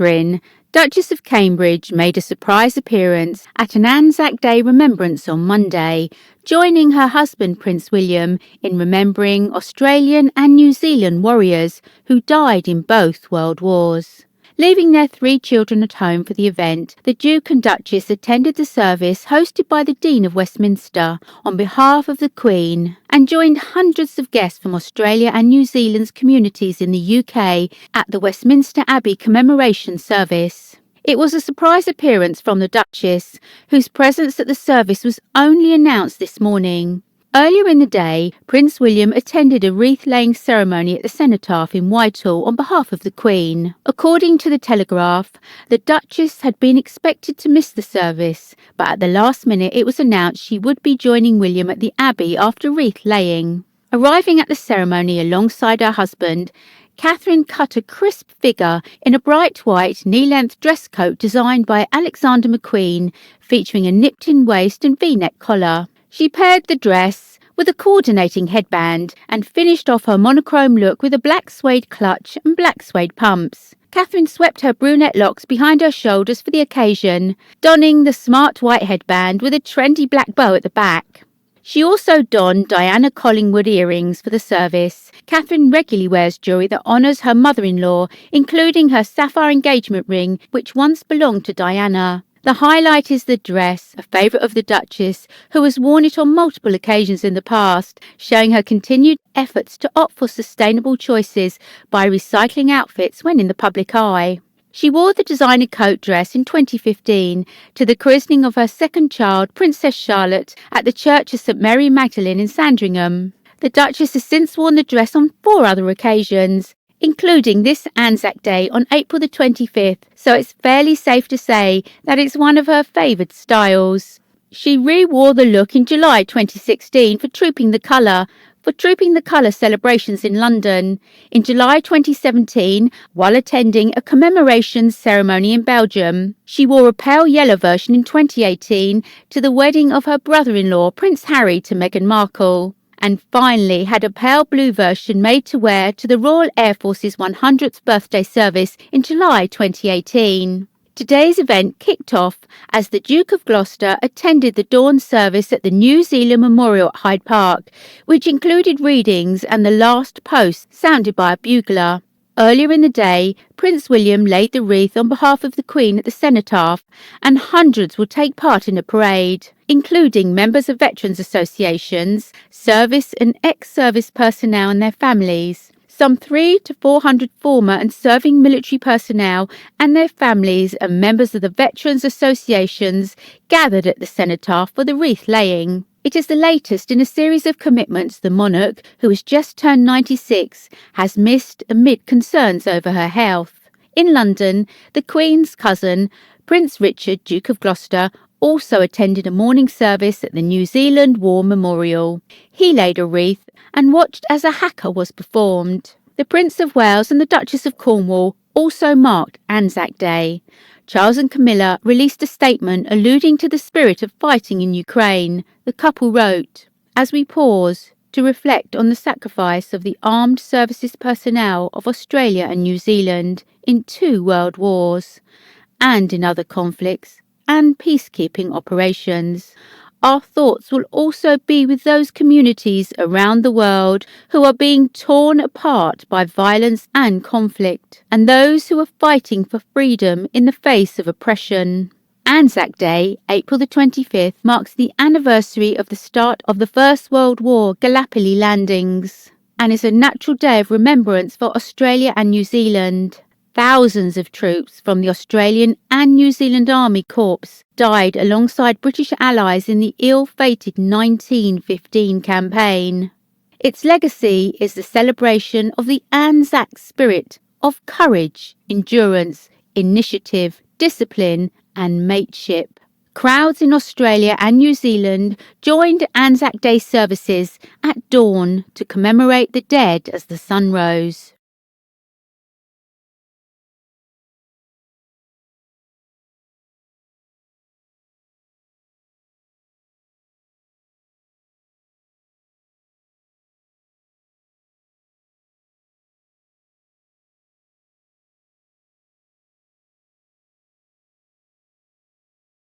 Catherine, Duchess of Cambridge, made a surprise appearance at an Anzac Day remembrance on Monday, joining her husband Prince William in remembering Australian and New Zealand warriors who died in both World Wars. Leaving their 3 children at home for the event, the Duke and Duchess attended the service hosted by the Dean of Westminster on behalf of the Queen and joined hundreds of guests from Australia and New Zealand's communities in the UK at the Westminster Abbey commemoration service. It was a surprise appearance from the Duchess, whose presence at the service was only announced this morning. Earlier in the day, Prince William attended a wreath-laying ceremony at the Cenotaph in Whitehall on behalf of the Queen. According to the Telegraph, the Duchess had been expected to miss the service, but at the last minute it was announced she would be joining William at the Abbey after wreath-laying. Arriving at the ceremony alongside her husband, Catherine cut a crisp figure in a bright white knee-length dress coat designed by Alexander McQueen, featuring a nipped-in waist and V-neck collar. She paired the dress with a coordinating headband and finished off her monochrome look with a black suede clutch and black suede pumps. Catherine swept her brunette locks behind her shoulders for the occasion, donning the smart white headband with a trendy black bow at the back. She also donned Diana Collingwood earrings for the service. Catherine regularly wears jewellery that honours her mother-in-law, including her sapphire engagement ring, which once belonged to Diana. The highlight is the dress, a favourite of the Duchess, who has worn it on multiple occasions in the past, showing her continued efforts to opt for sustainable choices by recycling outfits when in the public eye. She wore the designer coat dress in 2015 to the christening of her second child, Princess Charlotte, at the Church of St Mary Magdalene in Sandringham. The Duchess has since worn the dress on 4 other occasions, including this Anzac Day on April the 25th, so it's fairly safe to say that it's one of her favoured styles. She re-wore the look in July 2016 for Trooping the Colour celebrations in London. In July 2017, while attending a commemoration ceremony in Belgium, she wore a pale yellow version in 2018 to the wedding of her brother-in-law, Prince Harry, to Meghan Markle, and finally had a pale blue version made to wear to the Royal Air Force's 100th birthday service in July 2018. Today's event kicked off as the Duke of Gloucester attended the dawn service at the New Zealand Memorial at Hyde Park, which included readings and the last post sounded by a bugler. Earlier in the day, Prince William laid the wreath on behalf of the Queen at the Cenotaph, and hundreds will take part in a parade, including members of veterans associations, service and ex-service personnel and their families. Some 300 to 400 former and serving military personnel and their families and members of the veterans associations gathered at the Cenotaph for the wreath laying. It is the latest in a series of commitments the monarch, who has just turned 96, has missed amid concerns over her health. In London, the Queen's cousin, Prince Richard, Duke of Gloucester, also attended a morning service at the New Zealand War Memorial. He laid a wreath and watched as a haka was performed. The Prince of Wales and the Duchess of Cornwall also marked Anzac Day. Charles and Camilla released a statement alluding to the spirit of fighting in Ukraine. The couple wrote, "As we pause to reflect on the sacrifice of the armed services personnel of Australia and New Zealand in 2 world wars, and in other conflicts and peacekeeping operations, our thoughts will also be with those communities around the world who are being torn apart by violence and conflict, and those who are fighting for freedom in the face of oppression." Anzac Day, April the 25th, marks the anniversary of the start of the First World War Gallipoli landings and is a natural day of remembrance for Australia and New Zealand. Thousands of troops from the Australian and New Zealand Army Corps died alongside British allies in the ill-fated 1915 campaign. Its legacy is the celebration of the Anzac spirit of courage, endurance, initiative, discipline and mateship. Crowds in Australia and New Zealand joined Anzac Day services at dawn to commemorate the dead as the sun rose.